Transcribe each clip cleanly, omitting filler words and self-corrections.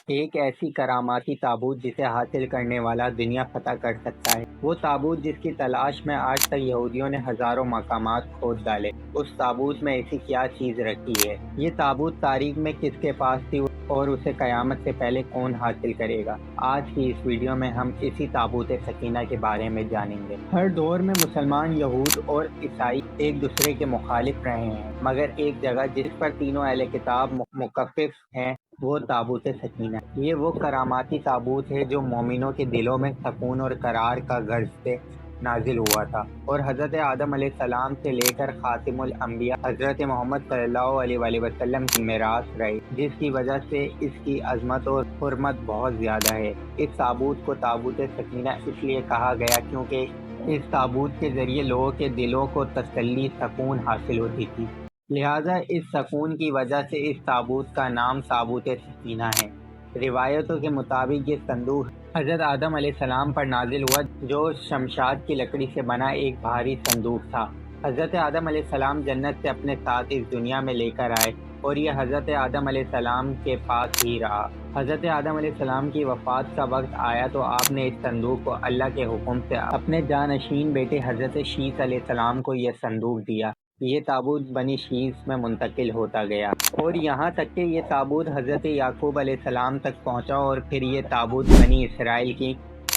ایک ایسی کراماتی تابوت جسے حاصل کرنے والا دنیا فتح کر سکتا ہے۔ وہ تابوت جس کی تلاش میں آج تک یہودیوں نے ہزاروں مقامات کھود ڈالے۔ اس تابوت میں ایسی کیا چیز رکھی ہے؟ یہ تابوت تاریخ میں کس کے پاس تھی اور اسے قیامت سے پہلے کون حاصل کرے گا؟ آج کی اس ویڈیو میں ہم اسی تابوت سکینہ کے بارے میں جانیں گے۔ ہر دور میں مسلمان، یہود اور عیسائی ایک دوسرے کے مخالف رہے ہیں، مگر ایک جگہ جس پر تینوں اہل کتاب متفق ہیں وہ تابوت سکینہ۔ یہ وہ کراماتی تابوت ہے جو مومنوں کے دلوں میں سکون اور قرار کا غرض سے نازل ہوا تھا، اور حضرت آدم علیہ السلام سے لے کر خاتم الانبیاء حضرت محمد صلی اللہ علیہ وآلہ وسلم کی میراث رہی، جس کی وجہ سے اس کی عظمت اور حرمت بہت زیادہ ہے۔ اس تابوت کو تابوت سکینہ اس لیے کہا گیا کیونکہ اس تابوت کے ذریعے لوگوں کے دلوں کو تسلی، سکون حاصل ہوتی تھی۔ لہٰذا اس سکون کی وجہ سے اس تابوت کا نام تابوت سکینہ ہے۔ روایتوں کے مطابق یہ صندوق حضرت آدم علیہ السلام پر نازل ہوا، جو شمشاد کی لکڑی سے بنا ایک بھاری صندوق تھا۔ حضرت آدم علیہ السلام جنت سے اپنے ساتھ اس دنیا میں لے کر آئے اور یہ حضرت آدم علیہ السلام کے پاس ہی رہا۔ حضرت آدم علیہ السلام کی وفات کا وقت آیا تو آپ نے اس صندوق کو اللہ کے حکم سے اپنے جانشین بیٹے حضرت شیث علیہ السلام کو یہ صندوق دیا۔ یہ تابوت بنی شیث میں منتقل ہوتا گیا اور یہاں تک کہ یہ تابوت حضرت یعقوب علیہ السلام تک پہنچا، اور پھر یہ تابوت بنی اسرائیل کی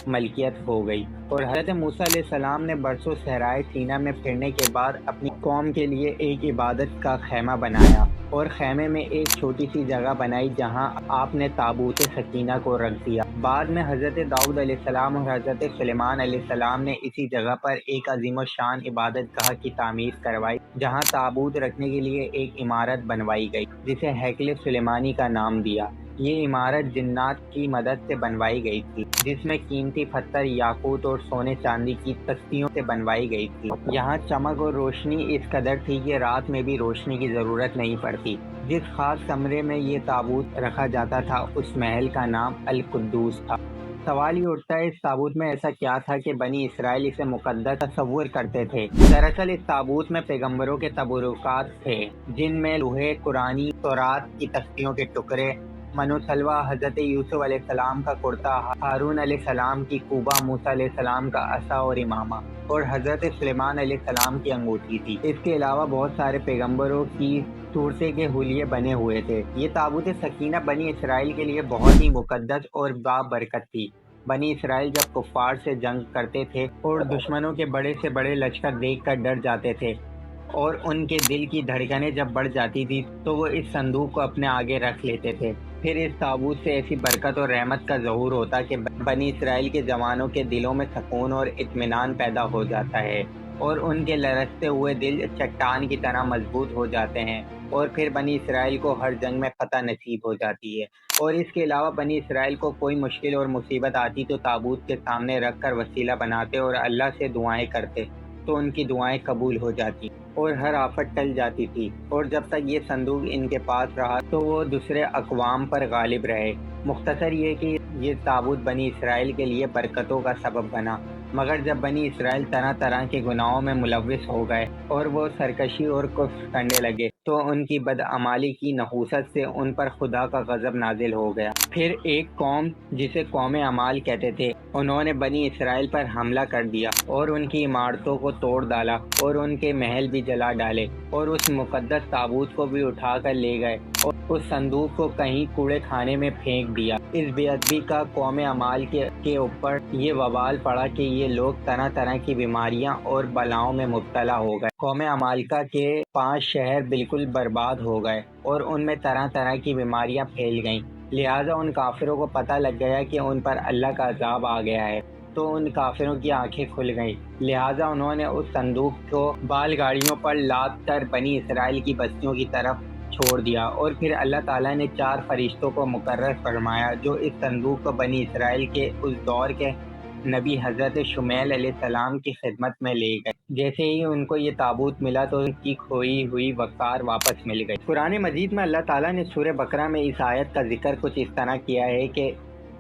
ملکیت ہو گئی۔ اور حضرت موسیٰ علیہ السلام نے برسوں صحرائے سینا میں پھرنے کے بعد اپنی قوم کے لیے ایک عبادت کا خیمہ بنایا، اور خیمے میں ایک چھوٹی سی جگہ بنائی جہاں آپ نے تابوت سکینہ کو رکھ دیا۔ بعد میں حضرت داؤد علیہ السلام اور حضرت سلیمان علیہ السلام نے اسی جگہ پر ایک عظیم الشان عبادت گاہ کی تعمیر کروائی، جہاں تابوت رکھنے کے لیے ایک عمارت بنوائی گئی جسے ہیکل سلیمانی کا نام دیا۔ یہ عمارت جنات کی مدد سے بنوائی گئی تھی، جس میں قیمتی پتھر، یاقوت اور سونے چاندی کی تختیوں سے بنوائی گئی تھی۔ یہاں چمک اور روشنی اس قدر تھی کہ رات میں بھی روشنی کی ضرورت نہیں پڑتی۔ جس خاص کمرے میں یہ تابوت رکھا جاتا تھا اس محل کا نام القدوس تھا۔ سوال یہ اٹھتا ہے، اس تابوت میں ایسا کیا تھا کہ بنی اسرائیل اسے مقدس تصور کرتے تھے؟ دراصل اس تابوت میں پیغمبروں کے تبرکات تھے، جن میں لوح قرآنی، تورات کی تختیوں کے ٹکڑے، من و سلوہ، حضرت یوسف علیہ السلام کا کرتا، ہارون علیہ السلام کی قوبہ، موسیٰ علیہ السلام کا عصا اور امامہ، اور حضرت سلیمان علیہ السلام کی انگوٹھی تھی۔ اس کے علاوہ بہت سارے پیغمبروں کی صورتیں کے حلیے بنے ہوئے تھے۔ یہ تابوت سکینہ بنی اسرائیل کے لیے بہت ہی مقدس اور بابرکت تھی۔ بنی اسرائیل جب کفار سے جنگ کرتے تھے اور دشمنوں کے بڑے سے بڑے لشکر دیکھ کر ڈر جاتے تھے اور ان کے دل کی دھڑکنیں جب بڑھ جاتی تھی تو وہ اس صندوق کو اپنے آگے رکھ لیتے تھے۔ پھر اس تابوت سے ایسی برکت اور رحمت کا ظہور ہوتا کہ بنی اسرائیل کے جوانوں کے دلوں میں سکون اور اطمینان پیدا ہو جاتا ہے، اور ان کے لرزتے ہوئے دل چٹان کی طرح مضبوط ہو جاتے ہیں، اور پھر بنی اسرائیل کو ہر جنگ میں فتح نصیب ہو جاتی ہے۔ اور اس کے علاوہ بنی اسرائیل کو کوئی مشکل اور مصیبت آتی تو تابوت کے سامنے رکھ کر وسیلہ بناتے اور اللہ سے دعائیں کرتے تو ان کی دعائیں قبول ہو جاتی اور ہر آفت ٹل جاتی تھی۔ اور جب تک یہ صندوق ان کے پاس رہا تو وہ دوسرے اقوام پر غالب رہے۔ مختصر یہ کہ یہ تابوت بنی اسرائیل کے لیے برکتوں کا سبب بنا، مگر جب بنی اسرائیل طرح طرح کے گناہوں میں ملوث ہو گئے اور وہ سرکشی اور کفر کرنے لگے تو ان کی بدعمالی کی نحوست سے ان پر خدا کا غضب نازل ہو گیا۔ پھر ایک قوم جسے قوم عمال کہتے تھے، انہوں نے بنی اسرائیل پر حملہ کر دیا اور ان کی عمارتوں کو توڑ ڈالا اور ان کے محل بھی جلا ڈالے، اور اس مقدس تابوت کو بھی اٹھا کر لے گئے اور اس صندوق کو کہیں کوڑے خانے میں پھینک دیا۔ اس بے ادبی کا قوم عمال کے اوپر یہ وبال پڑا کہ یہ لوگ طرح طرح کی بیماریاں اور بلاؤں میں مبتلا ہو گئے۔ قوم عمالقہ کے 5 شہر بالکل برباد ہو گئے اور ان میں طرح طرح کی بیماریاں پھیل گئیں۔ لہٰذا ان کافروں کو پتہ لگ گیا کہ ان پر اللہ کا عذاب آ گیا ہے، تو ان کافروں کی آنکھیں کھل گئیں۔ لہٰذا انہوں نے اس صندوق کو بال گاڑیوں پر لاد کر بنی اسرائیل کی بستیوں کی طرف چھوڑ دیا، اور پھر اللہ تعالیٰ نے 4 فرشتوں کو مقرر فرمایا جو اس صندوق کو بنی اسرائیل کے اس دور کے نبی حضرت شمیل علیہ السلام کی خدمت میں لے گئے۔ جیسے ہی ان کو یہ تابوت ملا تو ان کی کھوئی ہوئی وقار واپس مل گئی۔ قرآن مجید میں اللہ تعالیٰ نے سورہ بقرہ میں اس آیت کا ذکر کچھ اس طرح کیا ہے کہ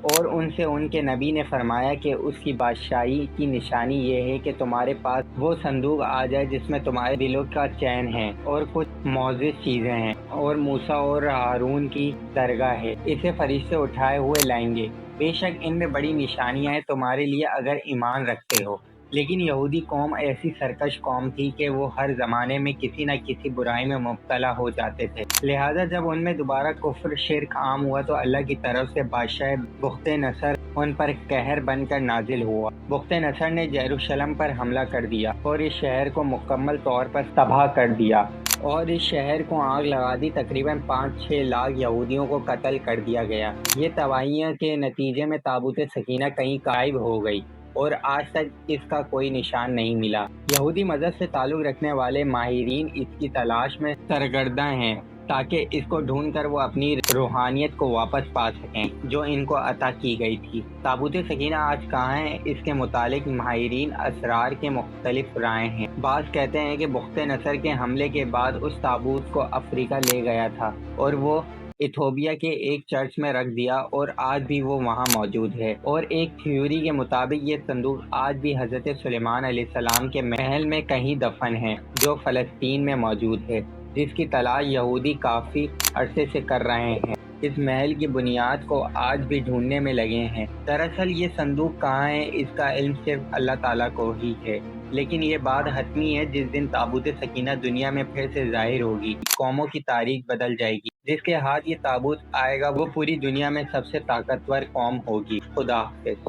اور ان سے ان کے نبی نے فرمایا کہ اس کی بادشاہی کی نشانی یہ ہے کہ تمہارے پاس وہ صندوق آ جائے جس میں تمہارے دلوں کا چین ہے اور کچھ معزز چیزیں ہیں اور موسیٰ اور ہارون کی درگاہ ہے، اسے فرشتے اٹھائے ہوئے لائیں گے، بے شک ان میں بڑی نشانیاں ہیں تمہارے لیے اگر ایمان رکھتے ہو۔ لیکن یہودی قوم ایسی سرکش قوم تھی کہ وہ ہر زمانے میں کسی نہ کسی برائی میں مبتلا ہو جاتے تھے، لہٰذا جب ان میں دوبارہ کفر شرک عام ہوا تو اللہ کی طرف سے بادشاہ بخت نصر ان پر قہر بن کر نازل ہوا۔ بخت نصر نے یروشلم پر حملہ کر دیا اور اس شہر کو مکمل طور پر تباہ کر دیا اور اس شہر کو آگ لگا دی، تقریباً 5-6 لاکھ یہودیوں کو قتل کر دیا گیا۔ یہ تباہیوں کے نتیجے میں تابوت سکینہ کہیں غائب ہو گئی اور آج تک اس کا کوئی نشان نہیں ملا۔ یہودی مذہب سے تعلق رکھنے والے ماہرین اس کی تلاش میں سرگرداں ہیں تاکہ اس کو ڈھونڈ کر وہ اپنی روحانیت کو واپس پا سکیں جو ان کو عطا کی گئی تھی۔ تابوت سکینہ آج کہاں ہے، اس کے متعلق ماہرین اسرار کے مختلف رائے ہیں۔ بعض کہتے ہیں کہ بخت نصر کے حملے کے بعد اس تابوت کو افریقہ لے گیا تھا اور وہ ایتھوپیا کے ایک چرچ میں رکھ دیا اور آج بھی وہ وہاں موجود ہے، اور ایک تھیوری کے مطابق یہ صندوق آج بھی حضرت سلیمان علیہ السلام کے محل میں کہیں دفن ہے جو فلسطین میں موجود ہے، جس کی تلاش یہودی کافی عرصے سے کر رہے ہیں۔ اس محل کی بنیاد کو آج بھی ڈھونڈنے میں لگے ہیں۔ دراصل یہ صندوق کہاں ہے اس کا علم صرف اللہ تعالیٰ کو ہی ہے، لیکن یہ بات حتمی ہے جس دن تابوت سکینہ دنیا میں پھر سے ظاہر ہوگی، قوموں کی تاریخ بدل جائے گی۔ جس کے ہاتھ یہ تابوت آئے گا وہ پوری دنیا میں سب سے طاقتور قوم ہوگی۔ خدا حافظ۔